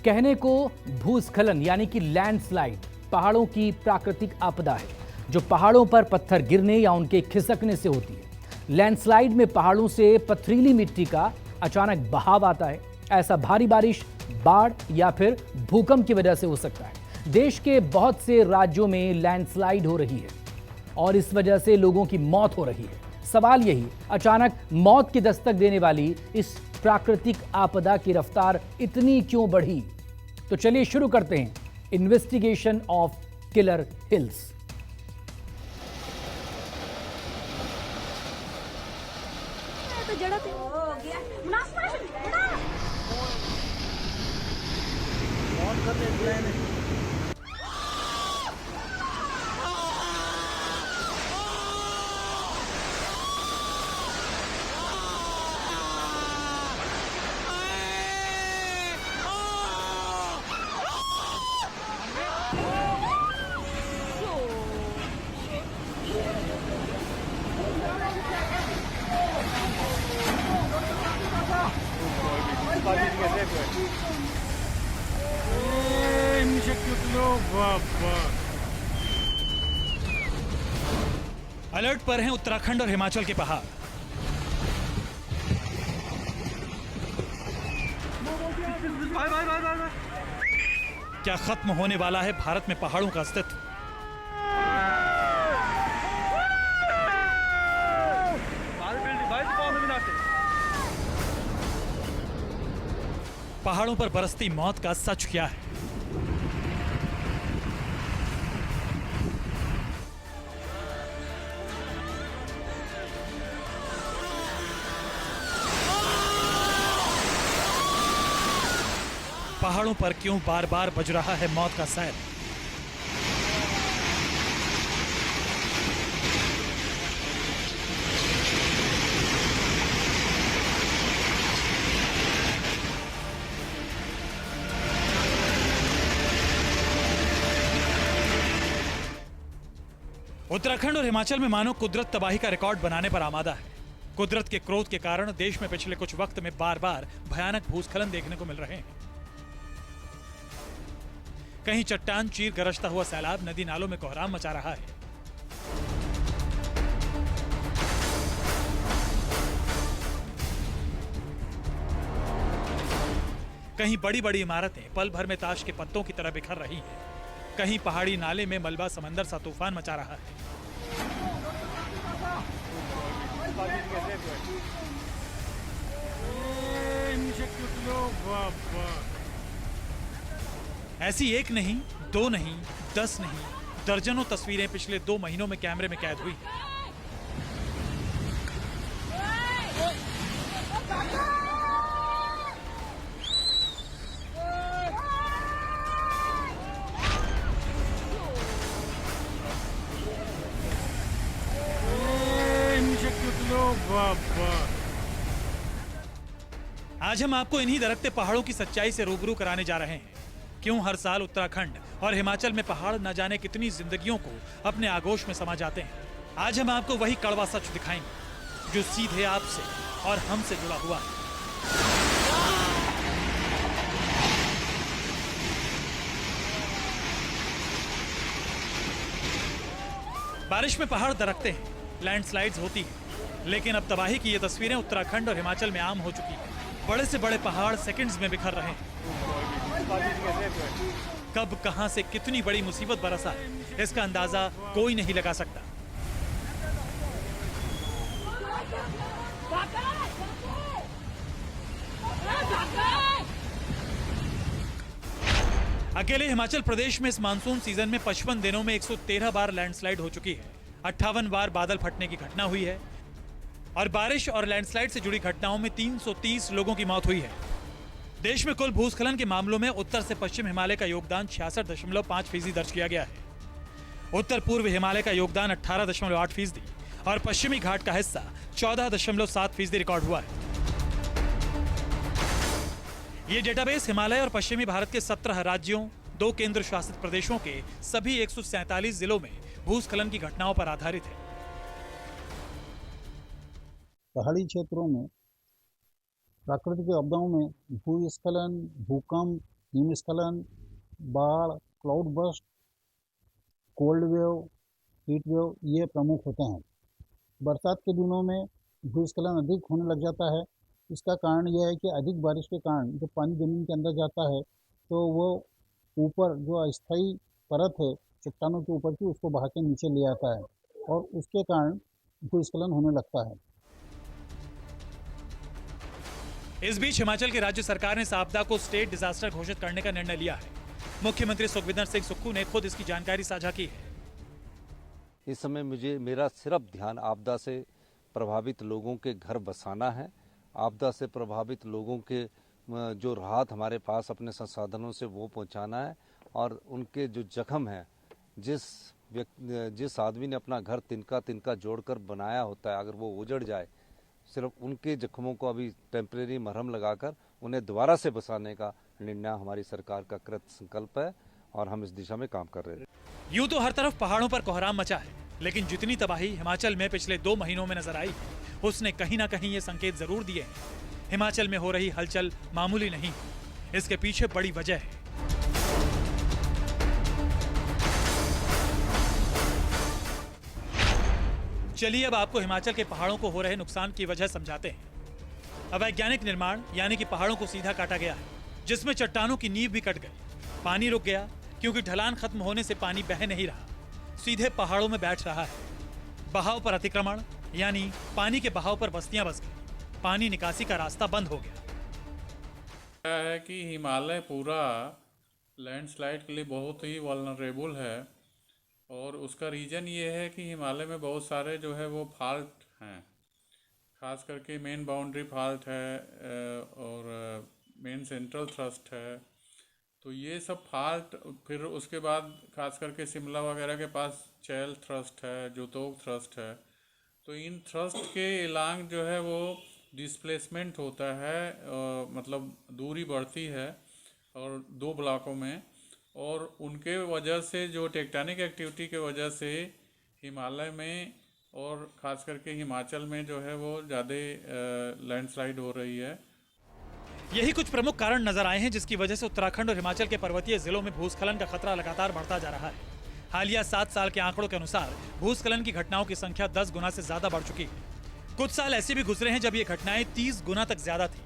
कहने को भूस्खलन यानी कि लैंडस्लाइड पहाड़ों की प्राकृतिक आपदा है जो पहाड़ों पर पत्थर गिरने या उनके खिसकने से होती है। लैंडस्लाइड में पहाड़ों से पथरीली मिट्टी का अचानक बहाव आता है। ऐसा भारी बारिश, बाढ़ या फिर भूकंप की वजह से हो सकता है। देश के बहुत से राज्यों में लैंडस्लाइड हो रही है और इस वजह से लोगों की मौत हो रही है। सवाल यही, अचानक मौत की दस्तक देने वाली इस प्राकृतिक आपदा की रफ्तार इतनी क्यों बढ़ी? तो चलिए शुरू करते हैं investigation of killer hills. Alert पर हैं उत्तराखंड और हिमाचल के पहाड़। क्या खत्म होने वाला है भारत में पहाड़ों का अस्तित्व? पहाड़ों पर बरसती मौत का सच क्या है? पहाड़ों पर क्यों बार बार बज रहा है मौत का सायरन? उत्तराखंड और हिमाचल में मानो कुदरत तबाही का रिकॉर्ड बनाने पर आमादा है। कुदरत के क्रोध के कारण देश में पिछले कुछ वक्त में बार बार भयानक भूस्खलन देखने को मिल रहे हैं। कहीं चट्टान चीर गरजता हुआ सैलाब नदी नालों में कोहराम मचा रहा है। कहीं बड़ी बड़ी इमारतें पल भर में ताश के पत्तों की तरह बिखर रही हैं। कहीं पहाड़ी नाले में मलबा समंदर सा तूफान मचा रहा है। ऐसी एक नहीं, दो नहीं, 10 नहीं, दर्जनों तस्वीरें पिछले 2 महीनों में कैमरे में कैद हुई। आज हम आपको इन्हीं दरकते पहाड़ों की सच्चाई से रूबरू कराने जा रहे हैं। क्यों हर साल उत्तराखंड और हिमाचल में पहाड़ न जाने कितनी जिंदगियों को अपने आगोश में समा जाते हैं। आज हम आपको वही कड़वा सच दिखाएंगे जो सीधे आपसे और हमसे जुड़ा हुआ है। बारिश में पहाड़ दरकते हैं, लैंडस्लाइड्स होती है, लेकिन अब तबाही की ये तस्वीरें उत्तराखंड और हिमाचल में आम हो चुकी है। बड़े से बड़े पहाड़ सेकंड्स में बिखर रहे हैं। कब कहां से कितनी बड़ी मुसीबत बरसा है, इसका अंदाजा कोई नहीं लगा सकता। अकेले हिमाचल प्रदेश में इस मानसून सीजन में 55 दिनों में 113 बार लैंडस्लाइड हो चुकी है। 58 बार बादल फटने की घटना हुई है और बारिश और लैंडस्लाइड से जुड़ी घटनाओं में 330 लोगों की मौत हुई है। देश में कुल भूस्खलन के मामलों में उत्तर से पश्चिम हिमालय का योगदान 66.5% दर्ज किया गया है। उत्तर पूर्व हिमालय का योगदान 18.8% और पश्चिमी घाट का हिस्सा 14.7% रिकॉर्ड हुआ है। ये डेटाबेस हिमालय और पश्चिमी भारत के 17 राज्यों, 2 केंद्र शासित प्रदेशों के सभी 147 जिलों में भूस्खलन की घटनाओं पर आधारित है। पहाड़ी क्षेत्रों में प्राकृतिक आपदाओं में भूस्खलन, भूकंप हिमस्खलन, बाढ़, cloud burst, cold wave, heat wave ये प्रमुख होते हैं। बरसात के दिनों में भूस्खलन अधिक होने लग जाता है। इसका कारण यह है कि अधिक बारिश के कारण जब पानी ज़मीन के अंदर जाता है तो वो ऊपर जो अस्थायी परत है चट्टानों के ऊपर की उसको बहा के नीचे ले आता है और उसके कारण भूस्खलन होने लगता है। इस बीच हिमाचल की राज्य सरकार ने इस आपदा को स्टेट डिजास्टर घोषित करने का निर्णय लिया है। मुख्यमंत्री सुखविंदर सिंह सुक्खू ने खुद इसकी जानकारी साझा की है। इस समय मेरा सिर्फ ध्यान आपदा से प्रभावित लोगों के घर बसाना है। आपदा से प्रभावित लोगों के जो राहत हमारे पास अपने संसाधनों से वो पहुंचाना है और उनके जो जख्म है, जिस आदमी ने अपना घर तिनका जोड़कर बनाया होता है, अगर वो उजड़ जाए, सिर्फ उनके जख्मों को अभी टेम्परेरी मरहम लगाकर उन्हें दोबारा से बसाने का निर्णय हमारी सरकार का कृत संकल्प है और हम इस दिशा में काम कर रहे हैं। यूं तो हर तरफ पहाड़ों पर कोहराम मचा है, लेकिन जितनी तबाही हिमाचल में पिछले 2 महीनों में नजर आई उसने कहीं ना कहीं ये संकेत जरूर दिए हैं। हिमाचल में हो रही हलचल मामूली नहीं, इसके पीछे बड़ी वजह है। चलिए अब आपको हिमाचल के पहाड़ों को हो रहे नुकसान की वजह समझाते हैं। अवैज्ञानिक निर्माण यानी कि पहाड़ों को सीधा काटा गया है, जिसमें चट्टानों की नींव भी कट गई। पानी रुक गया क्योंकि ढलान खत्म होने से पानी बह नहीं रहा, सीधे पहाड़ों में बैठ रहा है। बहाव पर अतिक्रमण यानी पानी के बहाव पर बस्तियां बस गई, पानी निकासी का रास्ता बंद हो गया। है कि हिमालय पूरा लैंडस्लाइड के लिए बहुत ही वल्नरेबल है और उसका रीज़न ये है कि हिमालय में बहुत सारे जो है वो फॉल्ट हैं, खास करके मेन बाउंड्री फॉल्ट है और मेन सेंट्रल थ्रस्ट है। तो ये सब फॉल्ट, फिर उसके बाद खास करके शिमला वगैरह के पास चैल थ्रस्ट है, जोतोग थ्रस्ट है। तो इन थ्रस्ट के इलांग जो है वो डिस्प्लेसमेंट होता है, मतलब दूरी बढ़ती है और 2 ब्लॉकों में, और उनके वजह से जो टेक्टोनिक एक्टिविटी के वजह से हिमालय में और ख़ास करके हिमाचल में जो है वो ज़्यादा लैंडस्लाइड हो रही है। यही कुछ प्रमुख कारण नजर आए हैं जिसकी वजह से उत्तराखंड और हिमाचल के पर्वतीय जिलों में भूस्खलन का खतरा लगातार बढ़ता जा रहा है। हालिया 7 साल के आंकड़ों के अनुसार भूस्खलन की घटनाओं की संख्या 10 गुना से ज्यादा बढ़ चुकी है। कुछ साल ऐसे भी गुजरे हैं जब ये घटनाएं 30 गुना तक ज्यादा थी।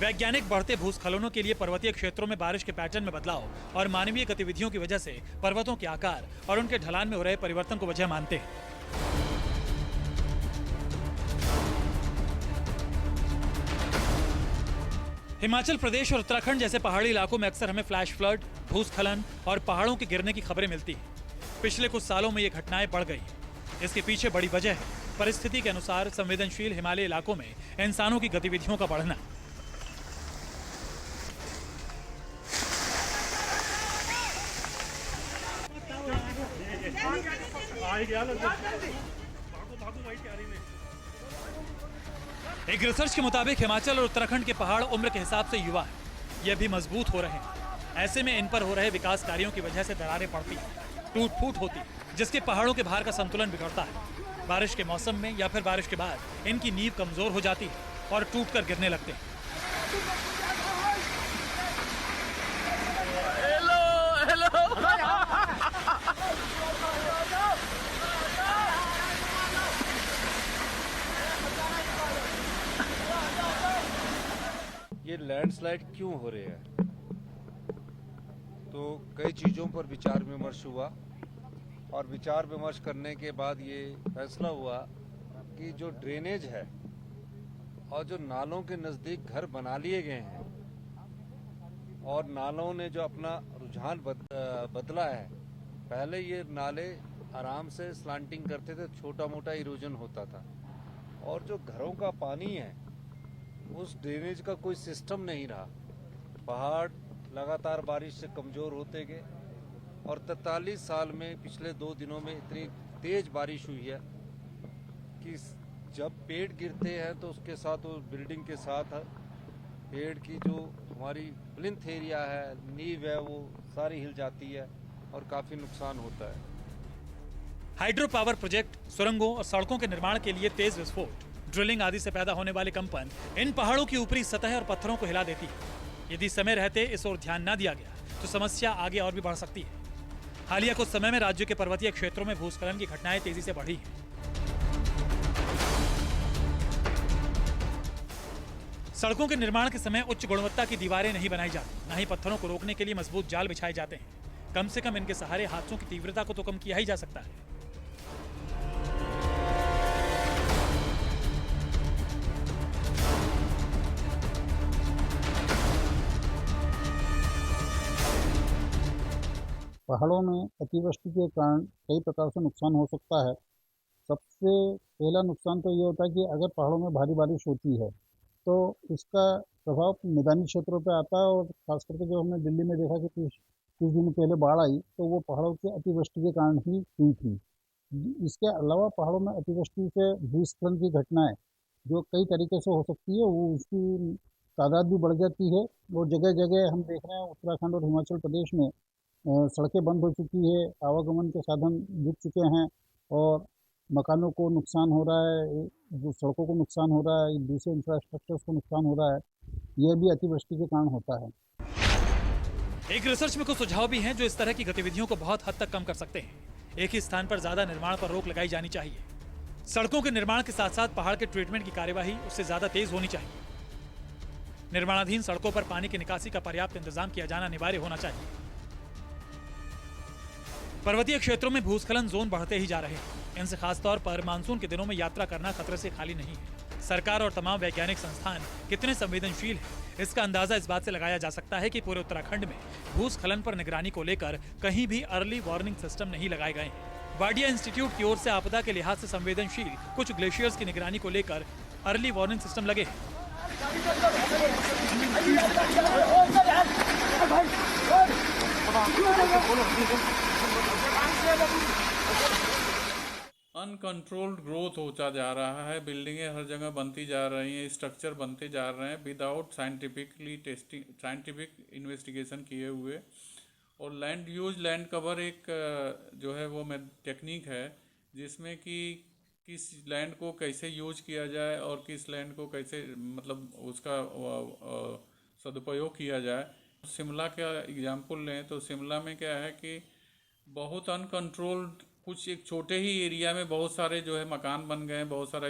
वैज्ञानिक बढ़ते भूस्खलनों के लिए पर्वतीय क्षेत्रों में बारिश के पैटर्न में बदलाव और मानवीय गतिविधियों की वजह से पर्वतों के आकार और उनके ढलान में हो रहे परिवर्तन को वजह मानते हैं। हिमाचल प्रदेश और उत्तराखंड जैसे पहाड़ी इलाकों में अक्सर हमें फ्लैश फ्लड, भूस्खलन और पहाड़ों के गिरने की खबरें मिलती हैं। पिछले कुछ सालों में ये घटनाएं बढ़ गई। इसके पीछे बड़ी वजह है परिस्थिति के अनुसार संवेदनशील हिमालयी इलाकों में इंसानों की गतिविधियों का बढ़ना। एक रिसर्च के मुताबिक हिमाचल और उत्तराखंड के पहाड़ उम्र के हिसाब से युवा हैं, ये भी मजबूत हो रहे हैं। ऐसे में इन पर हो रहे विकास कार्यों की वजह से दरारें पड़ती हैं, टूट फूट होती, जिसके पहाड़ों के भार का संतुलन बिगड़ता है। बारिश के मौसम में या फिर बारिश के बाद इनकी नींव कमजोर हो जाती है और टूट कर गिरने लगते हैं। ये लैंडस्लाइड क्यों हो रहे हैं, तो कई चीज़ों पर विचार विमर्श हुआ और विचार विमर्श करने के बाद ये फैसला हुआ कि जो ड्रेनेज है और जो नालों के नज़दीक घर बना लिए गए हैं और नालों ने जो अपना रुझान बदला है। पहले ये नाले आराम से स्लांटिंग करते थे, छोटा मोटा इरोजन होता था, और जो घरों का पानी है उस ड्रेनेज का कोई सिस्टम नहीं रहा। पहाड़ लगातार बारिश से कमज़ोर होते गए और 43 साल में पिछले 2 दिनों में इतनी तेज़ बारिश हुई है कि जब पेड़ गिरते हैं तो उसके साथ वो बिल्डिंग के साथ पेड़ की जो हमारी प्लिंथ एरिया है, नींव है, वो सारी हिल जाती है और काफ़ी नुकसान होता है। हाइड्रो पावर प्रोजेक्ट, सुरंगों और सड़कों के निर्माण के लिए तेज विस्फोट ड्रिलिंग आदि से पैदा होने वाले कंपन इन पहाड़ों की ऊपरी सतह और पत्थरों को हिला देती है। यदि समय रहते इस ओर ध्यान न दिया गया तो समस्या आगे और भी बढ़ सकती है। हालिया कुछ समय में राज्य के पर्वतीय क्षेत्रों में भूस्खलन की घटनाएं तेजी से बढ़ी हैं। सड़कों के निर्माण के समय उच्च गुणवत्ता की दीवारें नहीं बनाई जाती, न ही पत्थरों को रोकने के लिए मजबूत जाल बिछाए जाते हैं। कम से कम इनके सहारे हादसों की तीव्रता को तो कम किया ही जा सकता है। पहाड़ों में अतिवृष्टि के कारण कई प्रकार से नुकसान हो सकता है। सबसे पहला नुकसान तो ये होता है कि अगर पहाड़ों में भारी बारिश होती है तो इसका प्रभाव मैदानी क्षेत्रों पे आता है, और खास करके जो हमने दिल्ली में देखा कि कुछ दिन पहले बाढ़ आई तो वो पहाड़ों की अतिवृष्टि के कारण ही हुई थी। इसके अलावा पहाड़ों में अतिवृष्टि से भूस्खलन की घटनाएं जो कई तरीके से हो सकती है, वो उसकी तादाद भी बढ़ जाती है। और जगह जगह हम देख रहे हैं उत्तराखंड और हिमाचल प्रदेश में सड़कें बंद हो चुकी है, आवागमन के साधन रुक चुके हैं और मकानों को नुकसान हो रहा है, जो सड़कों को नुकसान हो रहा है, दूसरे इंफ्रास्ट्रक्चर्स को नुकसान हो रहा है। यह भी अतिवृष्टि के कारण होता है। एक रिसर्च में कुछ सुझाव भी हैं जो इस तरह की गतिविधियों को बहुत हद तक कम कर सकते हैं। एक ही स्थान पर ज्यादा निर्माण पर रोक लगाई जानी चाहिए। सड़कों के निर्माण के साथ साथ पहाड़ के ट्रीटमेंट की कार्यवाही उससे ज्यादा तेज होनी चाहिए। निर्माणाधीन सड़कों पर पानी की निकासी का पर्याप्त इंतजाम किया जाना अनिवार्य होना चाहिए। पर्वतीय क्षेत्रों में भूस्खलन जोन बढ़ते ही जा रहे हैं। इनसे खासतौर पर मानसून के दिनों में यात्रा करना खतरे से खाली नहीं है। सरकार और तमाम वैज्ञानिक संस्थान कितने संवेदनशील हैं, इसका अंदाजा इस बात से लगाया जा सकता है कि पूरे उत्तराखंड में भूस्खलन पर निगरानी को लेकर कहीं भी अर्ली वार्निंग सिस्टम नहीं लगाए गए हैं। वाडिया इंस्टीट्यूट की ओर से आपदा के लिहाज से संवेदनशील कुछ ग्लेशियर्स की निगरानी को लेकर अर्ली वार्निंग सिस्टम लगे हैं। अनकंट्रोल्ड ग्रोथ होता जा रहा है, बिल्डिंगें हर जगह बनती जा रही हैं, स्ट्रक्चर बनते जा रहे हैं विदाउट साइंटिफिक इन्वेस्टिगेशन किए हुए। और लैंड कवर एक जो है वो टेक्निक है जिसमें कि किस लैंड को कैसे यूज किया जाए और किस लैंड को कैसे मतलब उसका सदुपयोग किया जाए। शिमला का एग्जाम्पल लें तो शिमला में क्या है कि बहुत अनकंट्रोल्ड कुछ एक छोटे ही एरिया में बहुत सारे जो है मकान बन गए, बहुत सारा